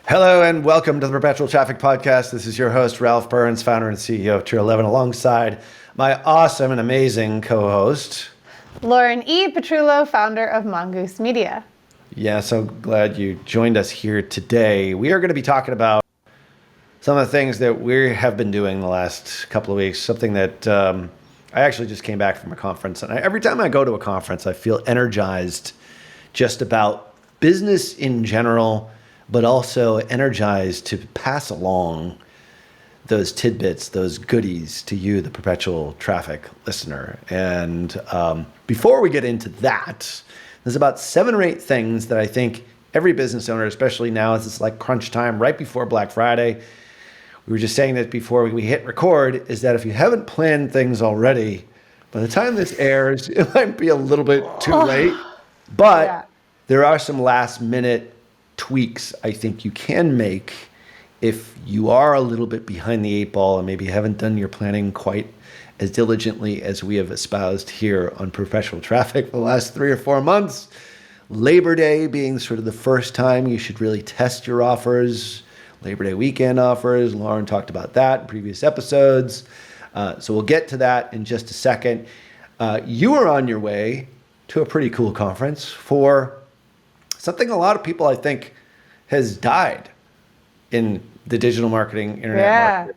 Hello and welcome to the Perpetual Traffic Podcast. This is your host, Ralph Burns, founder and CEO of Tier 11, alongside my awesome and amazing co-host, Lauren E. Petrullo, founder of Mongoose Media. Yeah, so glad you joined us here today. We are going to be talking about some of the things that we have been doing the last couple of weeks, something that I actually just came back from a conference. And every time I go to a conference, I feel energized just about business in general, but also energized to pass along those tidbits, those goodies to you, the Perpetual Traffic listener. And before we get into that, there's about 7 or 8 things that I think every business owner, especially now as it's like crunch time right before Black Friday, we were just saying that before we hit record, is that if you haven't planned things already, by the time this airs, it might be a little bit too late. But there are some last minute tweaks I think you can make if you are a little bit behind the 8 ball and maybe haven't done your planning quite as diligently as we have espoused here on Perpetual Traffic for the last 3 or 4 months. Labor Day being sort of the first time you should really test your offers. Labor Day weekend offers. Lauren talked about that in previous episodes. So we'll get to that in just a second. You are on your way to a pretty cool conference for something a lot of people, I think, has died in the digital marketing, internet market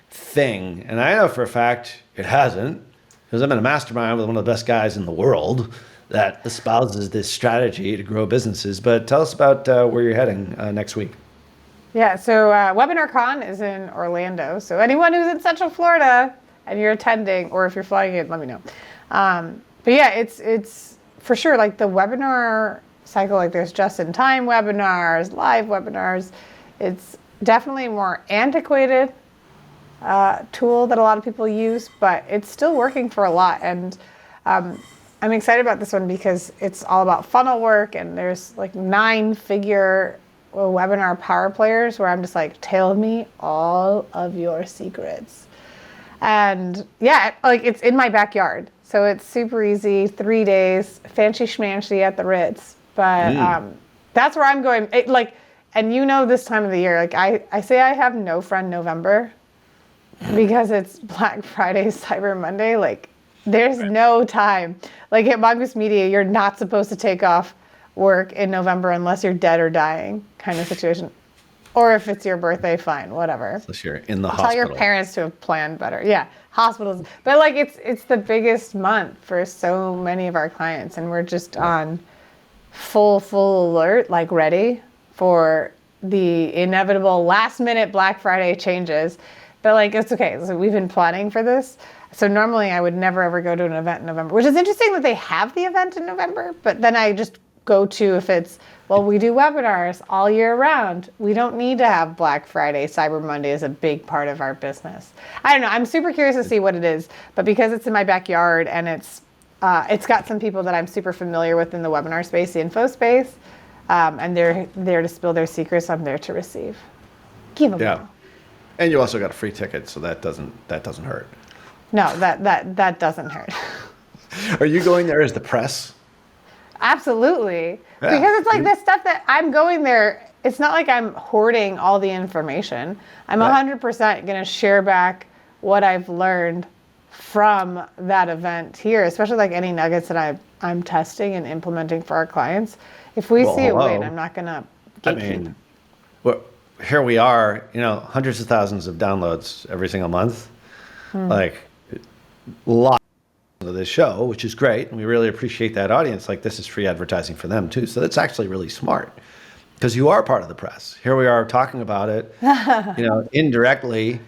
thing. And I know for a fact it hasn't, because I'm in a mastermind with one of the best guys in the world that espouses this strategy to grow businesses. But tell us about where you're heading next week. Yeah, so WebinarCon is in Orlando. So anyone who's in Central Florida and you're attending, or if you're flying in, let me know. But yeah, it's for sure like the webinar cycle, like there's just-in-time webinars, live webinars. It's definitely a more antiquated tool that a lot of people use, but it's still working for a lot. And I'm excited about this one because it's all about funnel work, and there's like 9-figure webinar power players where I'm just like, tell me all of your secrets. And yeah, like it's in my backyard. So it's super easy, 3 days, fancy schmancy at the Ritz. But that's where I'm going. And you know, this time of the year, like I say I have no friend November because it's Black Friday, Cyber Monday. Like there's no time. Like at Mongoose Media, you're not supposed to take off work in November unless you're dead or dying kind of situation. Or if it's your birthday, fine, whatever. Unless you're in the hospital. Tell your parents to have planned better. Yeah, hospitals. But like it's the biggest month for so many of our clients, and we're just on full alert, like ready for the inevitable last minute Black Friday changes. But like, it's okay. So we've been planning for this. So normally I would never ever go to an event in November, which is interesting that they have the event in November, but then I just go to, if it's, well, we do webinars all year round. We don't need to have Black Friday, Cyber Monday as a big part of our business. I don't know. I'm super curious to see what it is, but because it's in my backyard and it's got some people that I'm super familiar with in the webinar space, the info space, and they're there to spill their secrets. I'm there to receive. Give them all. And you also got a free ticket, so that doesn't hurt. No, that doesn't hurt. Are you going there as the press? Absolutely. Yeah. Because it's like the stuff that I'm going there, it's not like I'm hoarding all the information. I'm 100% going to share back what I've learned from that event here, especially like any nuggets that I'm testing and implementing for our clients. If we see a win, I'm not going to gatekeep. Well, here we are, hundreds of thousands of downloads every single month. Like, lots of this show, which is great. And we really appreciate that audience. Like, this is free advertising for them too. So that's actually really smart because you are part of the press. Here we are talking about it, indirectly.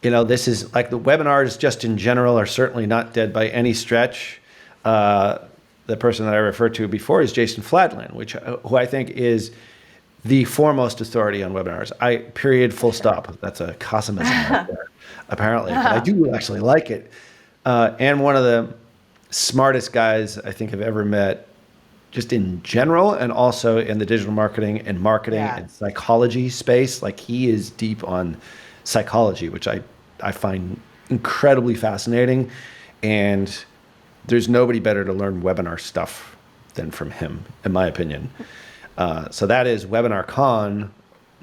This is like the webinars just in general are certainly not dead by any stretch. The person that I referred to before is Jason Fladland, who I think is the foremost authority on webinars. Period, full stop. That's a Cosimism right there, apparently. But I do actually like it. And one of the smartest guys I think I've ever met, just in general, and also in the digital marketing and psychology space. Like, he is deep on psychology, which I find incredibly fascinating. And there's nobody better to learn webinar stuff than from him, in my opinion. So that is Webinar Con,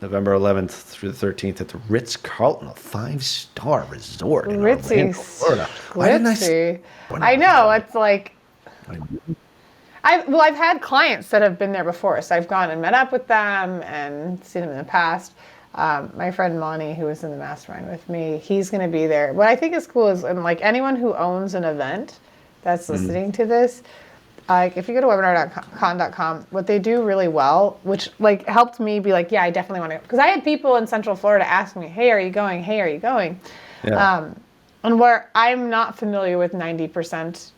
November 11th through the 13th at the Ritz-Carlton, a 5-star resort in Orlando, Florida. Why didn't I say? I know, it's like, I've had clients that have been there before, so I've gone and met up with them and seen them in the past. My friend Monty, who was in the mastermind with me, he's going to be there. What I think is cool is, and like anyone who owns an event that's listening to this, like if you go to webinar.con.com, what they do really well, which like helped me be like, yeah, I definitely want to, because I had people in Central Florida ask me, hey, are you going? Hey, are you going? Yeah. And where I'm not familiar with 90%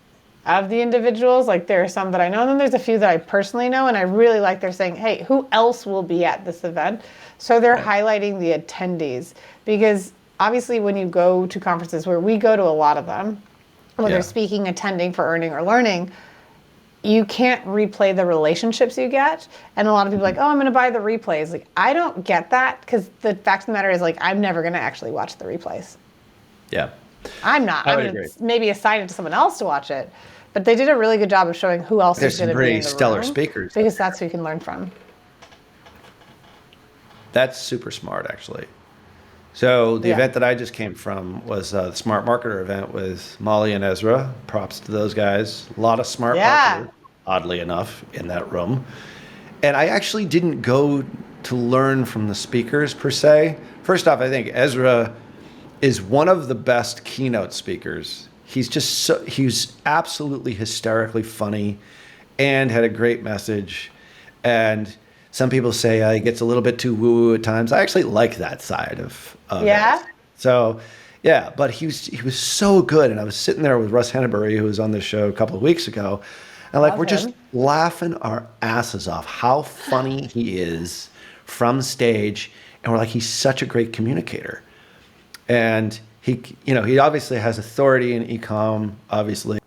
of the individuals, like there are some that I know, and then there's a few that I personally know, and I really like they're saying, hey, who else will be at this event? So they're highlighting the attendees, because obviously when you go to conferences, where we go to a lot of them, whether speaking, attending for earning or learning, you can't replay the relationships you get. And a lot of people are like, oh, I'm going to buy the replays. Like, I don't get that, because the fact of the matter is, like, I'm never going to actually watch the replays. Yeah. I'm not. I'm going to maybe assign it to someone else to watch it. But they did a really good job of showing who else is going to be in the stellar room, speakers, because that's who you can learn from. That's super smart, actually. So the event that I just came from was the Smart Marketer event with Molly and Ezra. Props to those guys. A lot of smart marketers, oddly enough, in that room. And I actually didn't go to learn from the speakers per se. First off, I think Ezra is one of the best keynote speakers. He's absolutely hysterically funny and had a great message. And some people say he gets a little bit too woo-woo at times. I actually like that side of it. So, yeah, but he was so good. And I was sitting there with Russ Henneberry, who was on this show a couple of weeks ago. And like, we're just laughing our asses off how funny he is from stage. And we're like, he's such a great communicator. And he obviously has authority in e-com, obviously.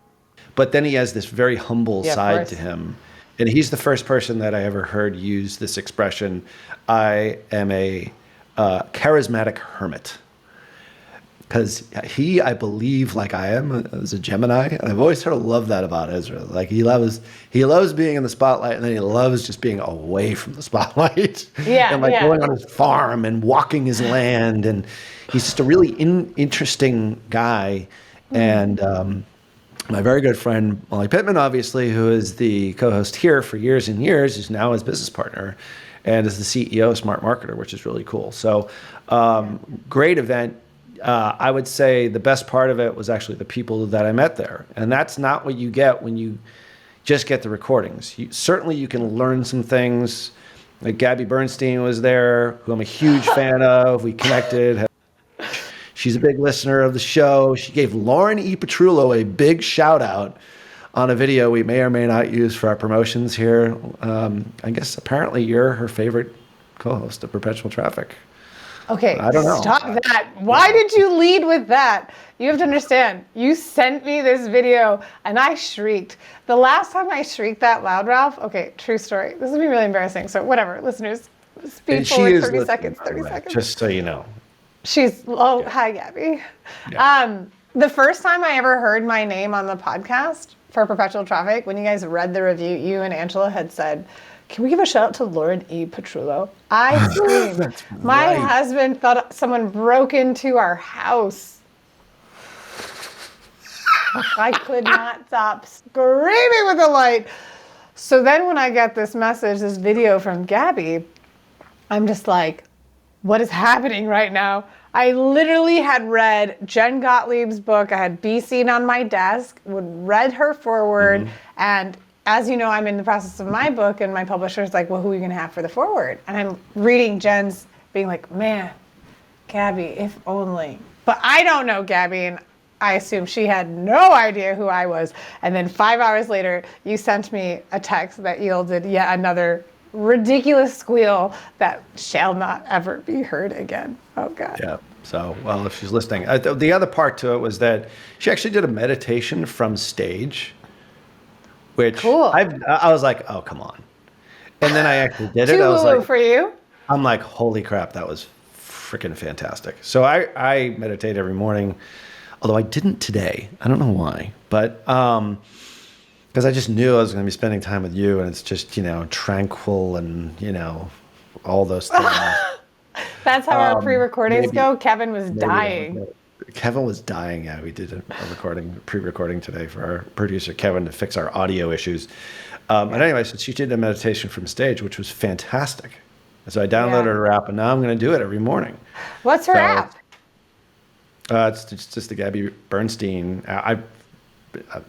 But then he has this very humble side to him. And he's the first person that I ever heard use this expression, I am a charismatic hermit. Because he, I believe, like I am, is a Gemini. And I've always sort of loved that about Ezra. Like he loves being in the spotlight, and then he loves just being away from the spotlight. And like going on his farm and walking his land. And he's just a really interesting guy. And my very good friend, Molly Pittman, obviously, who is the co-host here for years and years, is now his business partner and is the CEO of Smart Marketer, which is really cool. So great event. I would say the best part of it was actually the people that I met there. And that's not what you get when you just get the recordings. Certainly you can learn some things. Like Gabby Bernstein was there, who I'm a huge fan of. We connected. She's a big listener of the show. She gave Lauren E. Petrullo a big shout out on a video we may or may not use for our promotions here. I guess apparently you're her favorite co-host of Perpetual Traffic. Okay, I don't know. Stop that. Why did you lead with that? You have to understand, you sent me this video and I shrieked. The last time I shrieked that loud, Ralph, okay, true story. This is be really embarrassing. So whatever, listeners, speed forward 30 seconds, 30 seconds. Just so you know. Hi, Gabby. Yeah. The first time I ever heard my name on the podcast for Perpetual Traffic, when you guys read the review, you and Angela had said, can we give a shout out to Lauren E. Petrullo? I screamed. My husband thought someone broke into our house. I could not stop screaming with delight. So then when I get this message, this video from Gabby, I'm just like, what is happening right now? I literally had read Jen Gottlieb's book. I had Be Seen on my desk, read her forward, and as you know, I'm in the process of my book, and my publisher's like, well, who are you going to have for the forward? And I'm reading Jen's, being like, man, Gabby, if only. But I don't know Gabby, and I assume she had no idea who I was. And then 5 hours later, you sent me a text that yielded yet another ridiculous squeal that shall not ever be heard again. Oh, God. Yeah. So, well, if she's listening. The other part to it was that she actually did a meditation from stage. Which cool. I was like, oh, come on. And then I actually did it. Too I was like, for you? I'm like, holy crap, that was freaking fantastic. So I meditate every morning, although I didn't today. I don't know why. But because I just knew I was going to be spending time with you, and it's just, tranquil and, all those things. That's how our pre-recordings maybe- go. Kevin was Maybe dying. Kevin was dying. Yeah, we did a pre-recording today for our producer Kevin to fix our audio issues. And anyway, so she did a meditation from stage, which was fantastic. And so I downloaded her app, and now I'm going to do it every morning. What's her app? It's just the Gabby Bernstein. I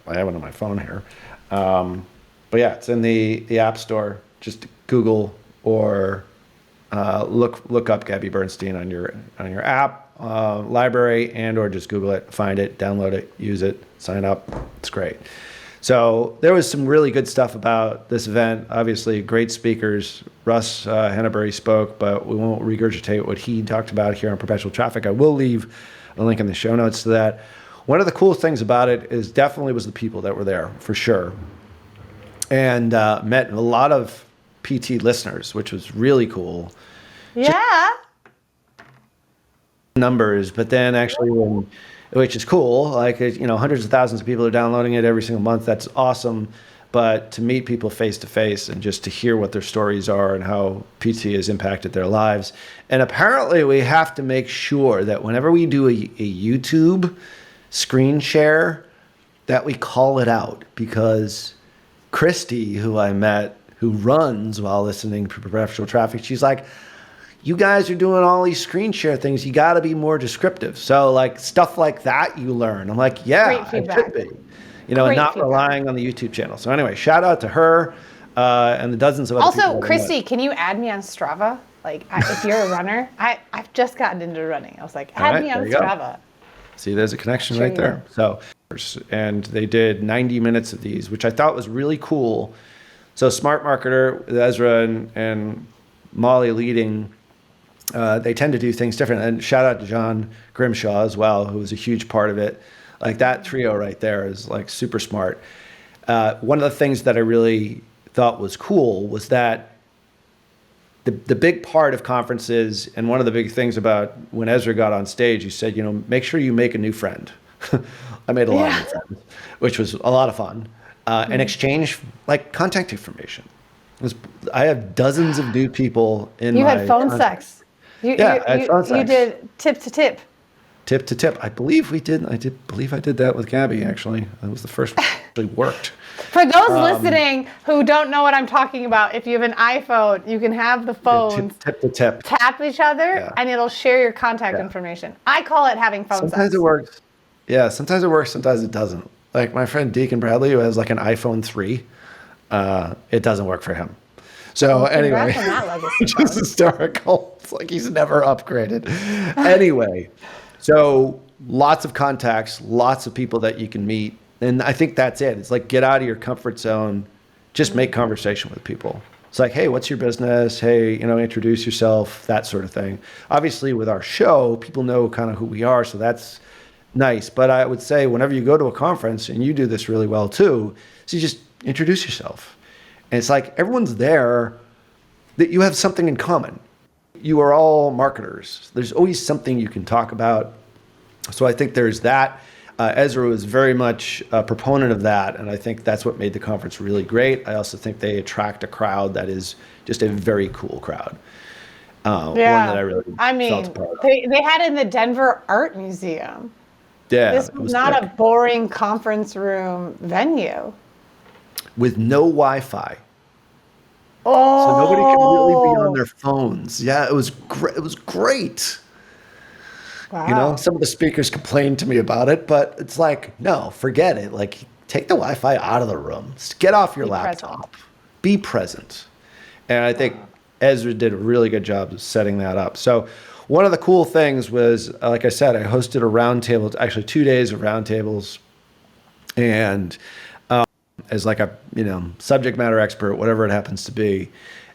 have it on my phone here. But yeah, it's in the App Store. Just Google or look up Gabby Bernstein on your app library, and or just Google it, find it, download it, use it, sign up. It's great. So there was some really good stuff about this event. Obviously, great speakers. Russ Henneberry spoke, but we won't regurgitate what he talked about here on Perpetual Traffic. I will leave a link in the show notes to that. One of the coolest things about it is definitely was the people that were there, for sure. And met a lot of PT listeners, which was really cool. Yeah. Numbers, but then actually which is cool, like, hundreds of thousands of people are downloading it every single month. That's awesome. But to meet people face to face and just to hear what their stories are and how PT has impacted their lives. And apparently we have to make sure that whenever we do a YouTube screen share, that we call it out, because Christy, who I met, who runs while listening to Perpetual Traffic, she's like, you guys are doing all these screen share things. You got to be more descriptive. So like stuff like that you learn. I'm like, yeah, it should be, and not relying on the YouTube channel. So anyway, shout out to her and the dozens of other people. Also, Christy, can you add me on Strava? Like, if you're a runner, I've just gotten into running. I was like, add me on Strava. See, there's a connection right there. So, and they did 90 minutes of these, which I thought was really cool. So Smart Marketer with Ezra and Molly leading, they tend to do things different. And shout out to John Grimshaw as well, who was a huge part of it. Like that trio right there is like super smart. One of the things that I really thought was cool was that the big part of conferences, and one of the big things about when Ezra got on stage, he said, make sure you make a new friend. I made a lot of new friends, which was a lot of fun. And exchange like contact information. I have dozens of new people in my... You had phone sex. You did tip to tip. Tip to tip. I believe we did. I believe I did that with Gabby, actually. That was the first one that actually worked. For those listening who don't know what I'm talking about, if you have an iPhone, you can have the phones tip to tip. Tap each other, and it'll share your contact information. I call it having phone sex. Sometimes it works. Yeah, sometimes it works, sometimes it doesn't. Like my friend Deacon Bradley, who has like an iPhone 3, it doesn't work for him. So anyway, which is hysterical. It's like he's never upgraded. Anyway, so lots of contacts, lots of people that you can meet. And I think that's it. It's like, get out of your comfort zone, just make conversation with people. It's like, hey, what's your business? Hey, introduce yourself, that sort of thing. Obviously with our show, people know kind of who we are. So that's nice. But I would say whenever you go to a conference, and you do this really well too, so you just introduce yourself. And it's like everyone's there that you have something in common. You are all marketers. There's always something you can talk about. So I think there's that. Ezra was very much a proponent of that, and I think that's what made the conference really great. I also think they attract a crowd that is just a very cool crowd. One that I really felt a part of. They had it in the Denver Art Museum. Yeah, this was not a boring conference room venue. With no Wi-Fi. Oh. So nobody could really be on their phones. Yeah, it was great. It was great. Wow. Some of the speakers complained to me about it, but it's like, no, forget it. Like, take the Wi-Fi out of the room. Just get off your laptop. Be present. And I think Ezra did a really good job of setting that up. So one of the cool things was, like I said, I hosted a roundtable, actually 2 days of roundtables, and as like a subject matter expert, whatever it happens to be,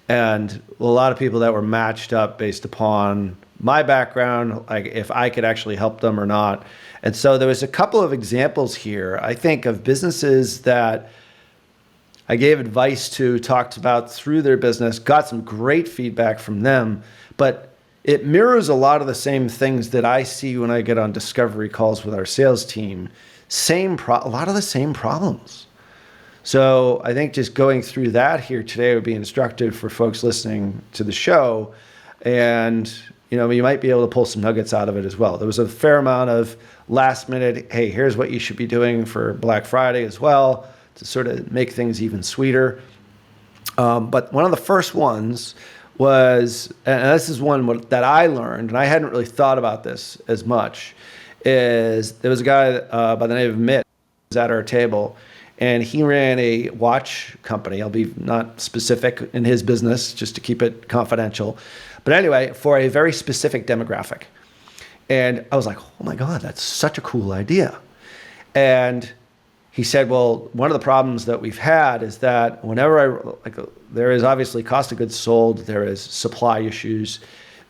and a lot of people that were matched up based upon my background, like if I could actually help them or not. And so there was a couple of examples here, I think, of businesses that I gave advice to, talked about through their business, got some great feedback from them, but it mirrors a lot of the same things that I see when I get on discovery calls with our sales team. A lot of the same problems. So I think just going through that here today would be instructive for folks listening to the show. And, you might be able to pull some nuggets out of it as well. There was a fair amount of last minute, hey, here's what you should be doing for Black Friday as well to sort of make things even sweeter. But one of the first ones was, and this is one that I learned, and I hadn't really thought about this as much, is there was a guy by the name of Mitt who was at our table, and he ran a watch company. I'll be not specific in his business just to keep it confidential. But anyway, for a very specific demographic. And I was like, oh my God, that's such a cool idea. And he said, well, one of the problems that we've had is that whenever there is obviously cost of goods sold, there is supply issues.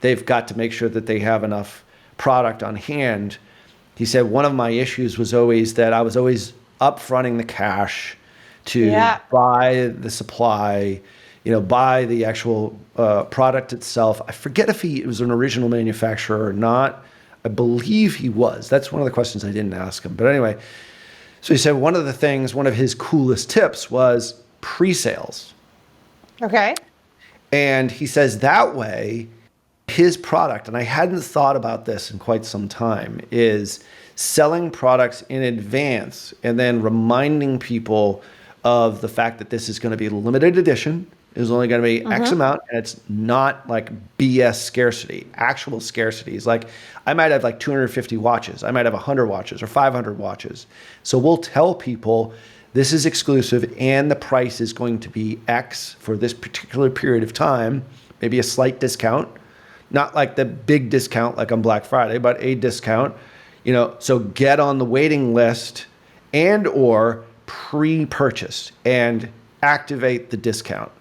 They've got to make sure that they have enough product on hand. He said, one of my issues was always that I was always upfronting the cash to buy the supply, buy the actual product itself. I forget if he was an original manufacturer or not. I believe he was. That's one of the questions I didn't ask him. But anyway, so he said one of his coolest tips was pre-sales. Okay. And he says that way, his product, and I hadn't thought about this in quite some time, is selling products in advance and then reminding people of the fact that this is going to be a limited edition. It's only going to be X amount, and it's not like BS scarcity, actual scarcity. It's like, I might have like 250 watches. I might have 100 watches or 500 watches. So we'll tell people this is exclusive and the price is going to be X for this particular period of time, maybe a slight discount, not like the big discount like on Black Friday, but a discount, so get on the waiting list and or pre-purchase and activate the discount.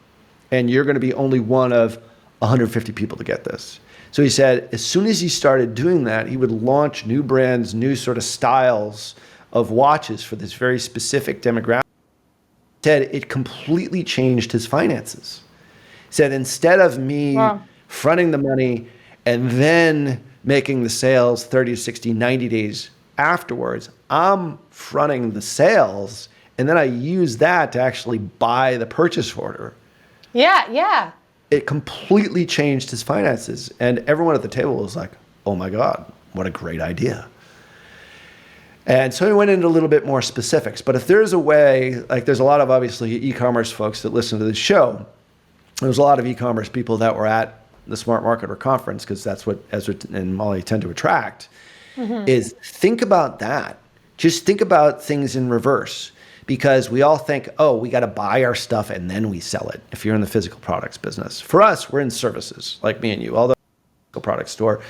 And you're going to be only one of 150 people to get this. So he said, as soon as he started doing that, he would launch new brands, new sort of styles of watches for this very specific demographic. He said it completely changed his finances. He said, instead of me fronting the money and then making the sales 30, 60, 90 days afterwards, I'm fronting the sales, and then I use that to actually buy the purchase order. Yeah. It completely changed his finances. And everyone at the table was like, oh my God, what a great idea. And so he went into a little bit more specifics. But if there's a way, like there's a lot of obviously e-commerce folks that listen to this show. There's a lot of e-commerce people that were at the Smart Marketer conference, because that's what Ezra and Molly tend to attract, is think about that. Just think about things in reverse. Because we all think, oh, we got to buy our stuff and then we sell it if you're in the physical products business. For us, we're in services, like me and you, although physical product store,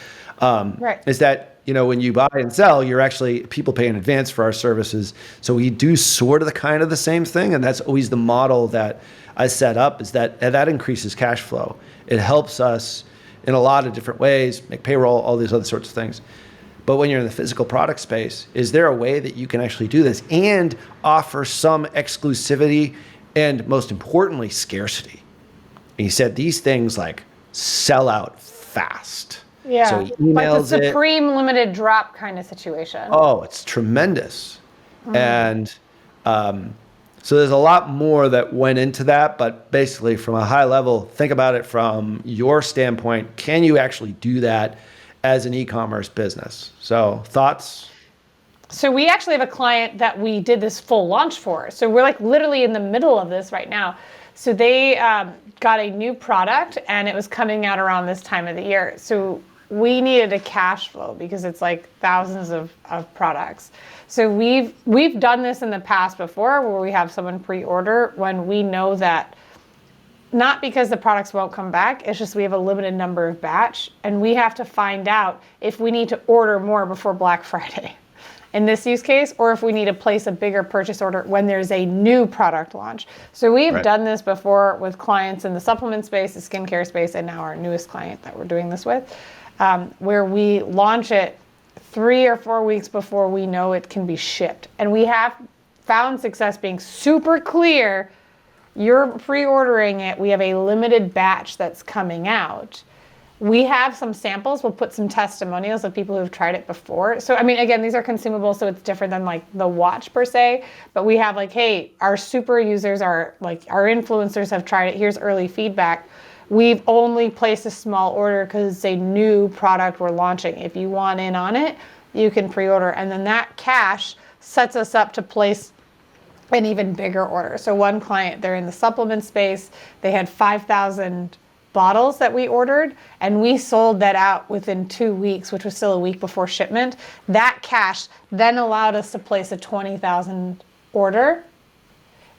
is that, when you buy and sell, you're actually, people pay in advance for our services. So we do sort of the same thing. And that's always the model that I set up, is that increases cash flow. It helps us in a lot of different ways, make payroll, all these other sorts of things. But when you're in the physical product space, is there a way that you can actually do this and offer some exclusivity and, most importantly, scarcity? And he said these things like sell out fast. Yeah, so he emails like the supreme limited drop kind of situation. Oh, it's tremendous. And so there's a lot more that went into that. But basically, from a high level, think about it from your standpoint. Can you actually do that as an e-commerce business? So thoughts? So we actually have a client that we did this full launch for. So we're like literally in the middle of this right now. So they got a new product and it was coming out around this time of the year. So we needed a cash flow because it's like thousands of products. So we've done this in the past before, where we have someone pre-order when we know that, not because the products won't come back, it's just we have a limited number of batch, and we have to find out if we need to order more before Black Friday in this use case, or if we need to place a bigger purchase order when there's a new product launch. So we've done this before with clients in the supplement space, the skincare space, and now our newest client that we're doing this with, where we launch it 3 or 4 weeks before we know it can be shipped. And we have found success being super clear. You're pre-ordering it. We have a limited batch that's coming out. We have some samples. We'll put some testimonials of people who've tried it before. So, I mean, again, these are consumable, so it's different than like the watch per se. But we have like, hey, our super users are like, our influencers have tried it. Here's early feedback. We've only placed a small order because it's a new product we're launching. If you want in on it, you can pre-order. And then that cash sets us up to place an even bigger order. So one client, they're in the supplement space. They had 5,000 bottles that we ordered, and we sold that out within 2 weeks, which was still a week before shipment. That cash then allowed us to place a 20,000 order,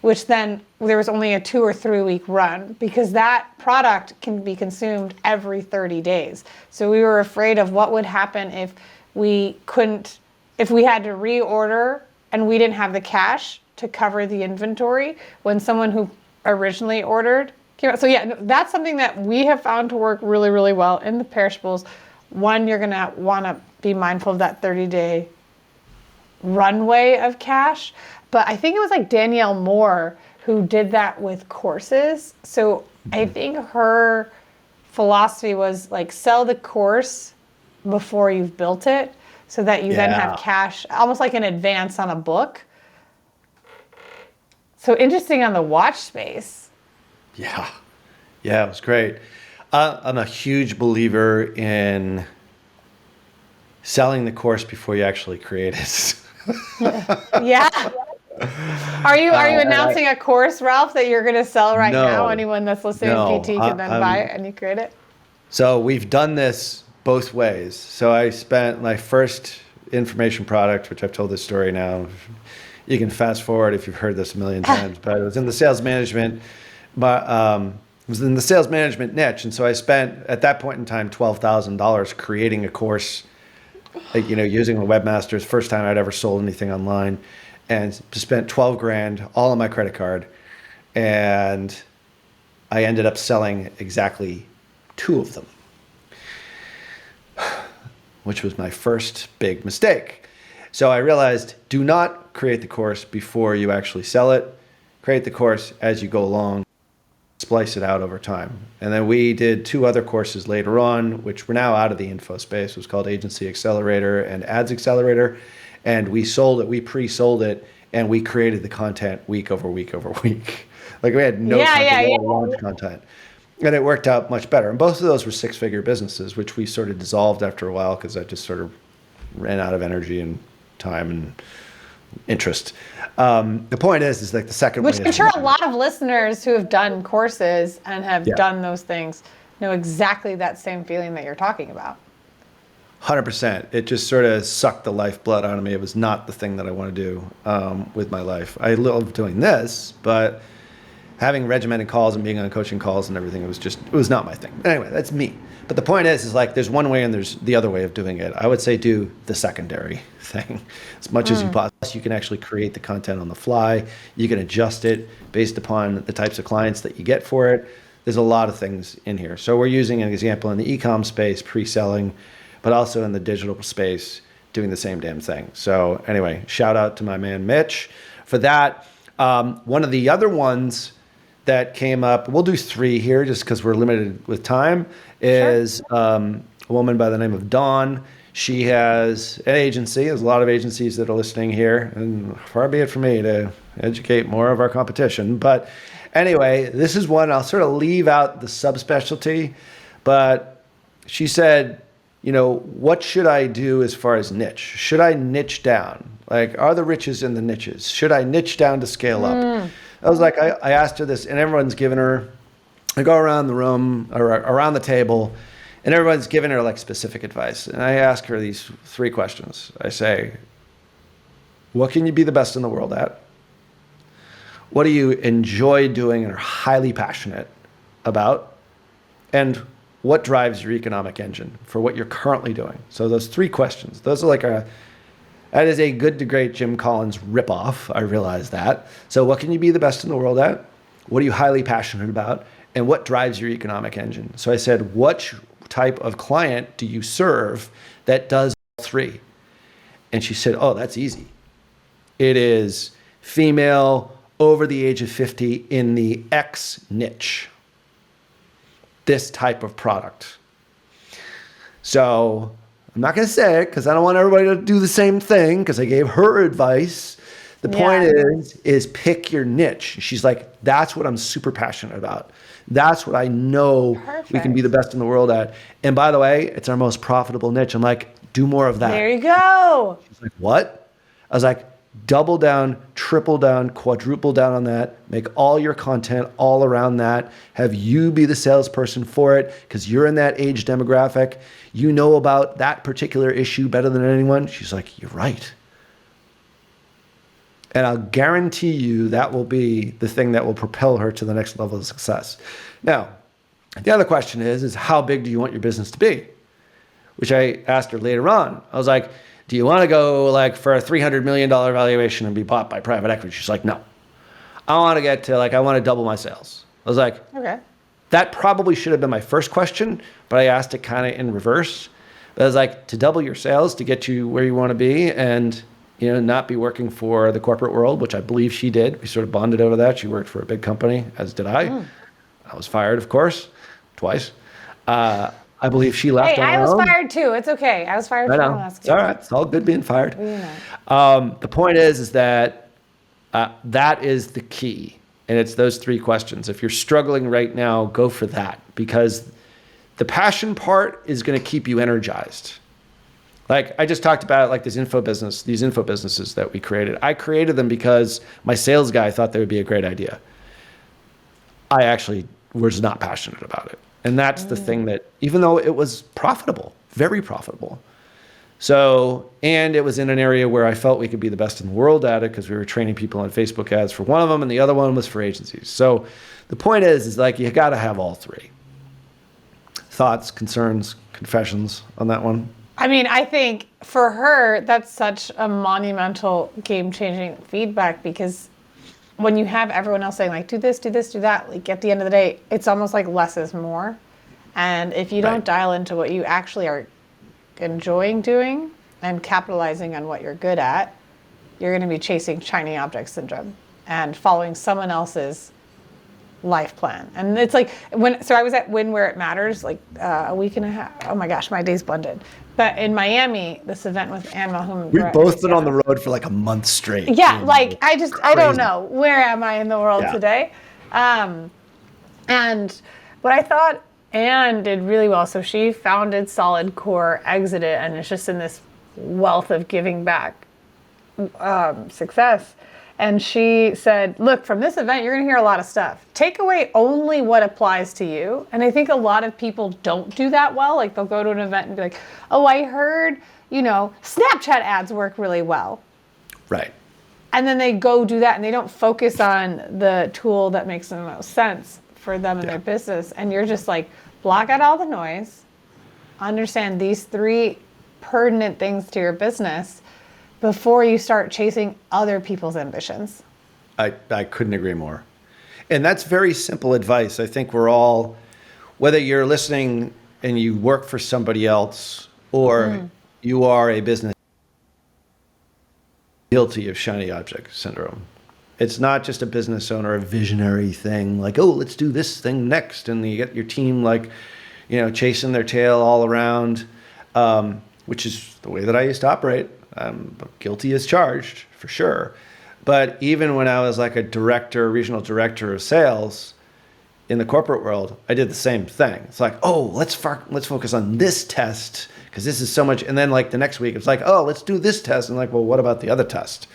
which then there was only a 2 or 3 week run because that product can be consumed every 30 days. So we were afraid of what would happen if we had to reorder and we didn't have the cash to cover the inventory when someone who originally ordered. So yeah, that's something that we have found to work really, really well in the perishables. One, you're gonna wanna be mindful of that 30-day runway of cash. But I think it was like Danielle Moore who did that with courses. So I think her philosophy was like sell the course before you've built it so that you then have cash, almost like an advance on a book. So interesting on the watch space. Yeah, it was great. I'm a huge believer in selling the course before you actually create it. Yeah. Are you announcing a course, Ralph, that you're going to sell right now? Anyone that's listening to PT can then buy it and you create it? So we've done this both ways. So I spent my first information product, which I've told this story now. You can fast forward if you've heard this a million times, but it was in the sales management. But it was in the sales management niche, and so I spent at that point in time $12,000 creating a course, like, using a webmaster's. First time I'd ever sold anything online, and spent 12 grand all on my credit card, and I ended up selling exactly 2 of them, which was my first big mistake. So I realized, do not create the course before you actually sell it. Create the course as you go along. Splice it out over time. And then we did 2 other courses later on, which were now out of the info space. It was called Agency Accelerator and Ads Accelerator. And we sold it, we pre-sold it, and we created the content week over week over week. Like we had no launch content. And it worked out much better. And both of those were 6-figure businesses, which we sort of dissolved after a while because I just sort of ran out of energy and time and interest. The point is like the second Which one. I'm sure a lot of listeners who have done courses and have done those things know exactly that same feeling that you're talking about. 100%. It just sort of sucked the lifeblood out of me. It was not the thing that I want to do with my life. I love doing this, but having regimented calls and being on coaching calls and everything, it was not my thing. Anyway, that's me. But the point is like there's one way and there's the other way of doing it. I would say do the secondary thing as much as you possibly. You can actually create the content on the fly. You can adjust it based upon the types of clients that you get for it. There's a lot of things in here. So we're using an example in the e-com space, pre-selling, but also in the digital space, doing the same damn thing. So anyway, shout out to my man Mitch for that. One of the other ones that came up, we'll do 3 here just because we're limited with time, is a woman by the name of Dawn. She has an agency. There's a lot of agencies that are listening here, and far be it for me to educate more of our competition. But anyway, this is one, I'll sort of leave out the subspecialty, but she said, what should I do as far as niche? Should I niche down? Like, are the riches in the niches? Should I niche down to scale up? I was like, I asked her this, and everyone's giving her, I go around the room, or around the table, and everyone's giving her like specific advice. And I ask her these 3 questions. I say, what can you be the best in the world at? What do you enjoy doing and are highly passionate about? And what drives your economic engine for what you're currently doing? So those 3 questions, those are like that is a Good to Great Jim Collins ripoff. I realize that. So what can you be the best in the world at? What are you highly passionate about? And what drives your economic engine? So I said, what type of client do you serve that does all 3? And she said, oh, that's easy. It is female over the age of 50 in the X niche. This type of product. So I'm not going to say it because I don't want everybody to do the same thing because I gave her advice. The point is pick your niche. She's like, that's what I'm super passionate about. That's what I know we can be the best in the world at. And by the way, it's our most profitable niche. I'm like, do more of that. There you go. She's like, what? I was like, double down, triple down, quadruple down on that. Make all your content all around that. Have you be the salesperson for it because you're in that age demographic. You know about that particular issue better than anyone. She's like, you're right. And I'll guarantee you that will be the thing that will propel her to the next level of success. Now, the other question is how big do you want your business to be? Which I asked her later on. I was like, do you want to go like for a $300 million valuation and be bought by private equity? She's like, no. I want to get to like, I want to double my sales. I was like, okay. That probably should have been my first question, but I asked it kind of in reverse. But I was like, to double your sales, to get you where you want to be and not be working for the corporate world, which I believe she did. We sort of bonded over that. She worked for a big company, as did I. I was fired, of course, twice. I believe she left on her own. Hey, I was fired too. It's okay. I was fired for someone else. It's all right. It's all good being fired. The point is that that is the key. And it's those three questions. If you're struggling right now, go for that because the passion part is going to keep you energized. Like I just talked about like these info businesses that we created. I created them because my sales guy thought they would be a great idea. I actually was not passionate about it. And that's the thing that, even though it was profitable, very profitable. So, and it was in an area where I felt we could be the best in the world at it because we were training people on Facebook ads for one of them and the other one was for agencies. So the point is like, you got to have all three. Thoughts, concerns, confessions on that one? I mean, I think for her, that's such a monumental game-changing feedback because when you have everyone else saying like, do this, do that, like at the end of the day, it's almost like less is more. And if you don't dial into what you actually are enjoying doing and capitalizing on what you're good at, you're going to be chasing shiny object syndrome and following someone else's life plan. And it's like I was at Win Where It Matters like a week and a half. Oh my gosh, my days blended. But in Miami, this event with Anne Malhoum. We've both been on the road for like a month straight. Yeah, like I don't know. Where am I in the world today? And what I thought Anne did really well. So she founded Solid Core, exited, and it's just in this wealth of giving back success. And she said, look, from this event, you're going to hear a lot of stuff. Take away only what applies to you. And I think a lot of people don't do that well. Like they'll go to an event and be like, oh, I heard, Snapchat ads work really well. Right. And then they go do that and they don't focus on the tool that makes the most sense for them and their business. And you're just like, block out all the noise, understand these three pertinent things to your business before you start chasing other people's ambitions. I couldn't agree more. And that's very simple advice. I think we're all, whether you're listening and you work for somebody else or you are a business, guilty of shiny object syndrome. It's not just a business owner, a visionary thing like, oh, let's do this thing next. And you get your team like, chasing their tail all around, which is the way that I used to operate. I'm guilty as charged, for sure. But even when I was like a regional director of sales in the corporate world, I did the same thing. It's like, oh, let's focus on this test because this is so much. And then like the next week, it's like, oh, let's do this test. And like, well, what about the other test?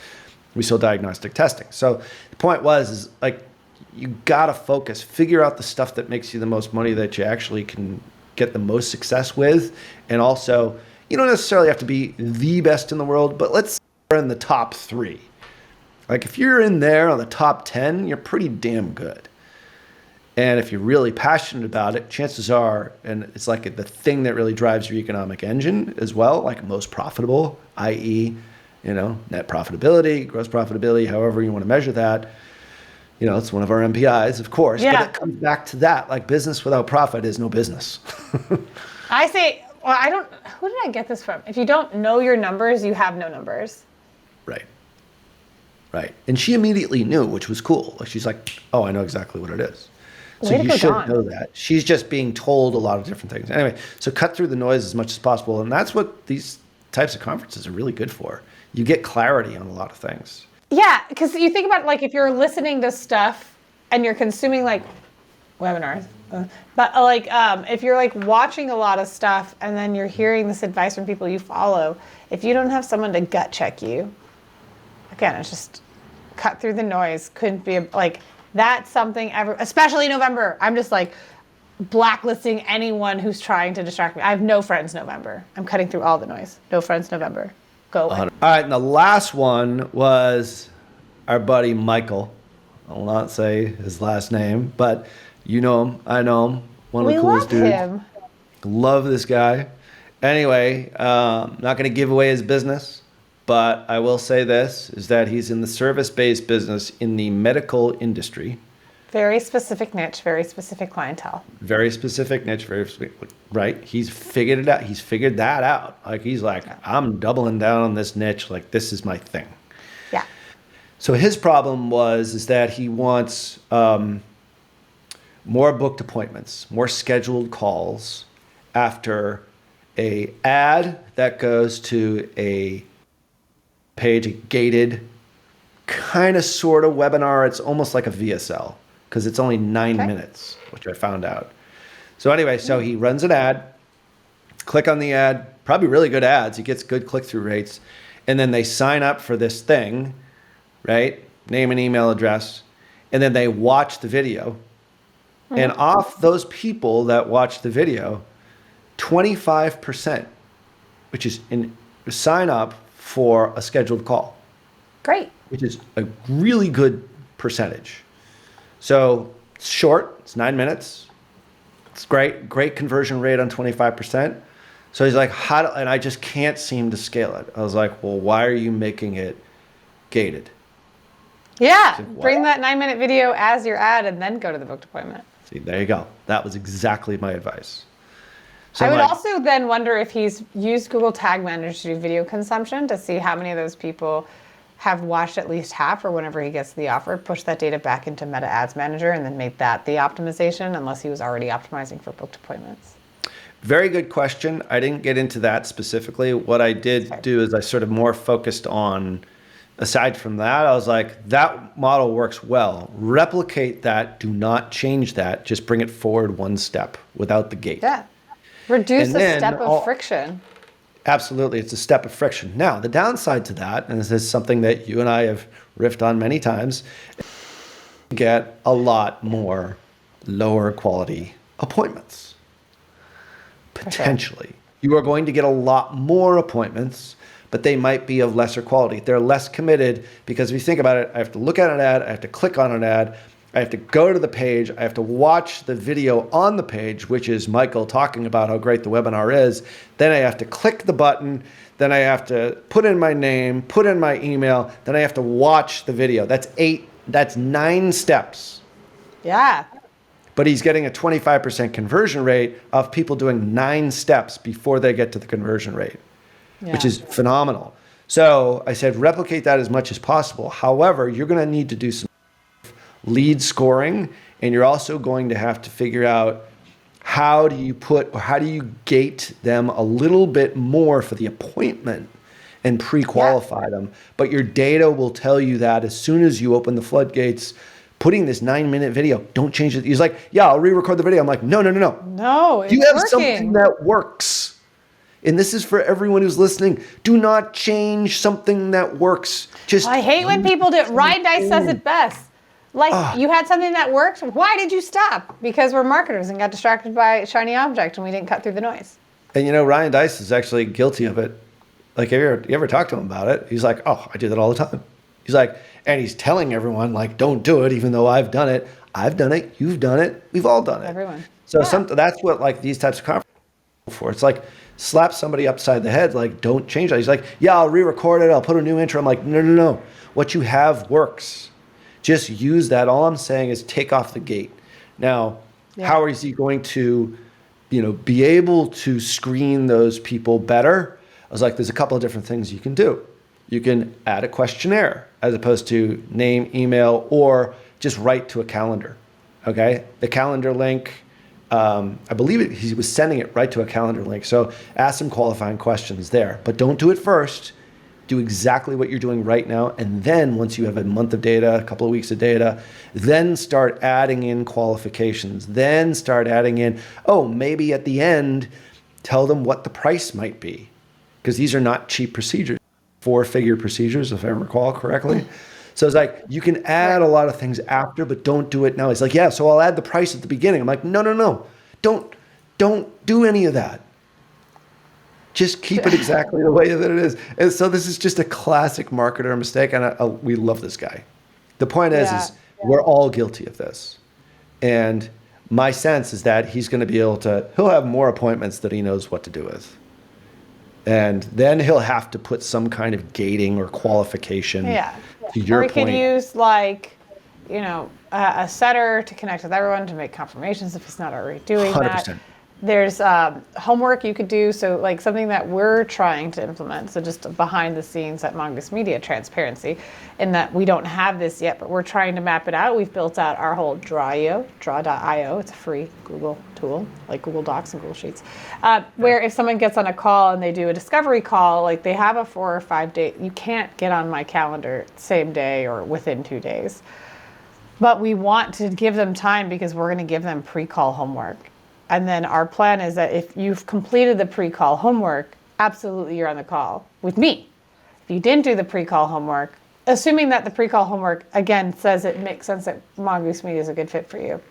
We sell diagnostic testing. So the point is like, you got to focus, figure out the stuff that makes you the most money that you actually can get the most success with. And also, you don't necessarily have to be the best in the world, but let's say you're in the top 3. Like if you're in there on the top 10, you're pretty damn good. And if you're really passionate about it, chances are, and it's like the thing that really drives your economic engine as well, like most profitable, i.e., net profitability, gross profitability, however you want to measure that. It's one of our MPIs, of course, but it comes back to that, like business without profit is no business. I say, who did I get this from? If you don't know your numbers, you have no numbers. Right. And she immediately knew, which was cool. Like she's like, oh, I know exactly what it is. So Way to you go, should Dawn. know that. She's just being told a lot of different things. Anyway, so cut through the noise as much as possible. And that's what these types of conferences are really good for. You get clarity on a lot of things. Yeah, because you think about like if you're listening to stuff and you're consuming like webinars, but like if you're like watching a lot of stuff and then you're hearing this advice from people you follow, if you don't have someone to gut check you, again, it's just cut through the noise. Couldn't be like that's something ever, especially November. I'm just like blacklisting anyone who's trying to distract me. I have no friends November. I'm cutting through all the noise. No friends November. Go away. All right, and the last one was our buddy Michael. I will not say his last name, but you know him. I know him. One of the coolest dudes. Him. Love this guy. Anyway, not going to give away his business, but I will say this, is that he's in the service-based business in the medical industry. Very specific niche, very specific clientele. Very specific niche, very specific, right? He's figured it out. He's figured that out. Like, he's like, I'm doubling down on this niche. Like, this is my thing. Yeah. So his problem is that he wants more booked appointments, more scheduled calls after a ad that goes to a page, a gated kind of sort of webinar. It's almost like a VSL because it's only 9 minutes, which I found out. So anyway, so he runs an ad, click on the ad, probably really good ads. He gets good click-through rates. And then they sign up for this thing, right? Name and email address. And then they watch the video. And off those people that watch the video, 25%, which is sign up for a scheduled call. Great. Which is a really good percentage. So it's short, it's 9 minutes. It's great conversion rate on 25%. So he's like, and I just can't seem to scale it. I was like, well, why are you making it gated? Yeah, Like, bring that 9-minute video as your ad and then go to the booked appointment. See, there you go. That was exactly my advice. So I would like, also then wonder if he's used Google Tag Manager to do video consumption to see how many of those people have watched at least half, or whenever he gets the offer, push that data back into Meta Ads Manager and then make that the optimization, unless he was already optimizing for booked appointments. very good question. I didn't get into that specifically. What I did do is I sort of more focused on, aside from that, I was like, that model works well. Replicate that. Do not change that. Just bring it forward one step without the gate. Yeah. Reduce And the then step of friction. Absolutely. It's a step of friction. Now, the downside to that, and this is something that you and I have riffed on many times, get a lot more lower quality appointments. Potentially. You are going to get a lot more appointments, but they might be of lesser quality. They're less committed because if you think about it, I have to look at an ad, I have to click on an ad, I have to go to the page, I have to watch the video on the page, which is Michael talking about how great the webinar is. Then I have to click the button, then I have to put in my name, put in my email, then I have to watch the video. That's 9 steps. Yeah. But he's getting a 25% conversion rate of people doing 9 steps before they get to the conversion rate, which is phenomenal. So I said, replicate that as much as possible. However, you're going to need to do some lead scoring, and you're also going to have to figure out how do you gate them a little bit more for the appointment and pre-qualify them. But your data will tell you that as soon as you open the floodgates, putting this 9-minute video, don't change it. He's like, yeah, I'll re-record the video. I'm like, no. No, it's You have working. something that works. And this is for everyone who's listening. Do not change something that works. Just I hate when people do it. Ryan Dice says it best. Like, you had something that worked. Why did you stop? Because we're marketers and got distracted by a shiny object and we didn't cut through the noise. And you know, Ryan Dice is actually guilty of it. Like, you ever talk to him about it? He's like, oh, I do that all the time. He's like, and he's telling everyone, like, don't do it, even though I've done it. I've done it. You've done it. We've all done it. Everyone. So that's what, like, these types of conferences are for. It's like, slap somebody upside the head, like, don't change that. He's like, yeah, I'll re-record it. I'll put a new intro. I'm like, no. What you have works. Just use that. All I'm saying is take off the gate. Now, how is he going to, be able to screen those people better? I was like, there's a couple of different things you can do. You can add a questionnaire as opposed to name, email, or just write to a calendar. Okay, the calendar link. I believe he was sending it right to a calendar link. So ask some qualifying questions there, but don't do it first. Do exactly what you're doing right now. And then once you have a month of data, a couple of weeks of data, then start adding in qualifications. Then start adding in, oh, maybe at the end, tell them what the price might be. Because these are not cheap procedures, 4-figure procedures, if I recall correctly. So it's like, you can add a lot of things after, but don't do it now. He's like, yeah, so I'll add the price at the beginning. I'm like, no. Don't do any of that. Just keep it exactly the way that it is. And so this is just a classic marketer mistake, and we love this guy. The point is we're all guilty of this. And my sense is that he's going to be able to, he'll have more appointments that he knows what to do with. And then he'll have to put some kind of gating or qualification to your point. Or we could use a setter to connect with everyone to make confirmations if he's not already doing 100%. That. There's homework you could do. So like something that we're trying to implement. So just behind the scenes at Mongoose Media, transparency, in that we don't have this yet, but we're trying to map it out. We've built out our whole draw.io. It's a free Google tool, like Google Docs and Google Sheets, where if someone gets on a call and they do a discovery call, like they have a 4 or 5 day, you can't get on my calendar same day or within 2 days. But we want to give them time because we're going to give them pre-call homework. And then our plan is that if you've completed the pre-call homework, absolutely you're on the call with me. If you didn't do the pre-call homework, assuming that the pre-call homework, again, says it makes sense that Mongoose Media is a good fit for you.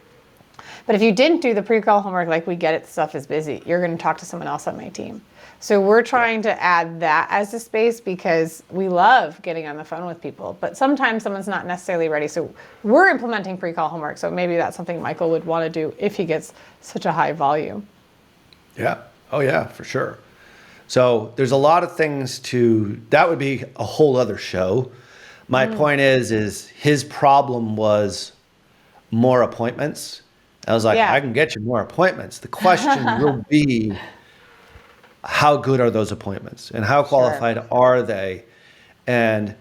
But if you didn't do the pre-call homework, like we get it, stuff is busy, you're going to talk to someone else on my team. So we're trying to add that as a space because we love getting on the phone with people, but sometimes someone's not necessarily ready. So we're implementing pre-call homework. So maybe that's something Michael would want to do if he gets such a high volume. Yeah. Oh yeah, for sure. So there's a lot of things that would be a whole other show. My point is his problem was more appointments. I was like, I can get you more appointments. The question will be, how good are those appointments and how qualified are they? And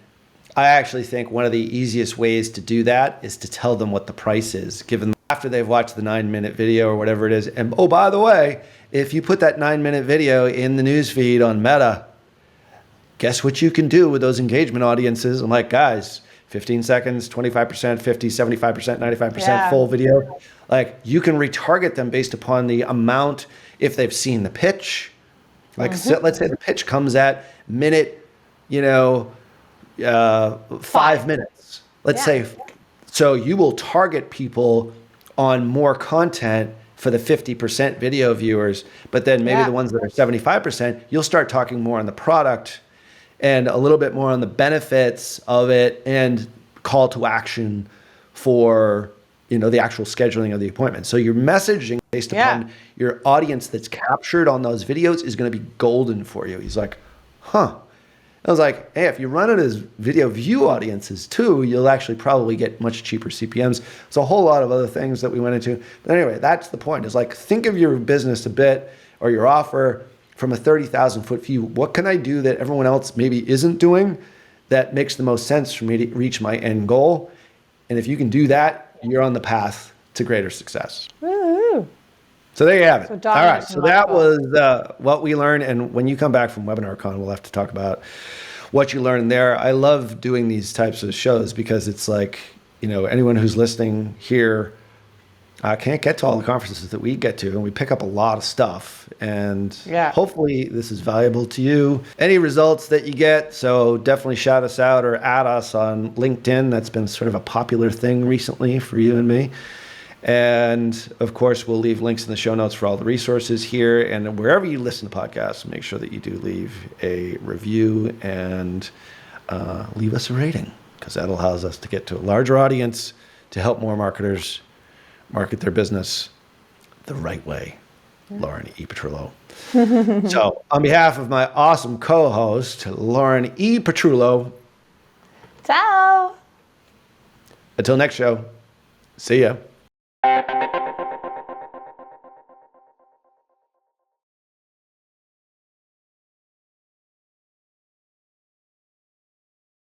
I actually think one of the easiest ways to do that is to tell them what the price is, given after they've watched the 9-minute video or whatever it is. And oh, by the way, if you put that 9-minute video in the newsfeed on Meta, guess what you can do with those engagement audiences? I'm like, guys, 15 seconds, 25%, 50, 75%, 95% full video. Like you can retarget them based upon the amount, if they've seen the pitch. Like let's say the pitch comes at minute, 5 minutes. Let's say, so you will target people on more content for the 50% video viewers, but then maybe the ones that are 75%, you'll start talking more on the product and a little bit more on the benefits of it and call to action for the actual scheduling of the appointment. So your messaging based upon your audience that's captured on those videos is going to be golden for you. He's like, I was like, hey, if you run it as video view audiences too, you'll actually probably get much cheaper CPMs. It's a whole lot of other things that we went into. But anyway, that's the point. Is like, think of your business a bit or your offer from a 30,000 foot view. What can I do that everyone else maybe isn't doing that makes the most sense for me to reach my end goal? And if you can do that, you're on the path to greater success. Woo-hoo. So there you have it. So all right. So that was what we learned. And when you come back from WebinarCon, we'll have to talk about what you learned there. I love doing these types of shows because it's like, anyone who's listening here can't get to all the conferences that we get to, and we pick up a lot of stuff. And hopefully this is valuable to you. Any results that you get, so definitely shout us out or add us on LinkedIn. That's been sort of a popular thing recently for you and me. And of course, we'll leave links in the show notes for all the resources here. And wherever you listen to podcasts, make sure that you do leave a review and leave us a rating, because that allows us to get to a larger audience to help more marketers market their business the right way. Lauren E. Petrullo. So on behalf of my awesome co-host, Lauren E. Petrullo. Ciao. Until next show, see ya.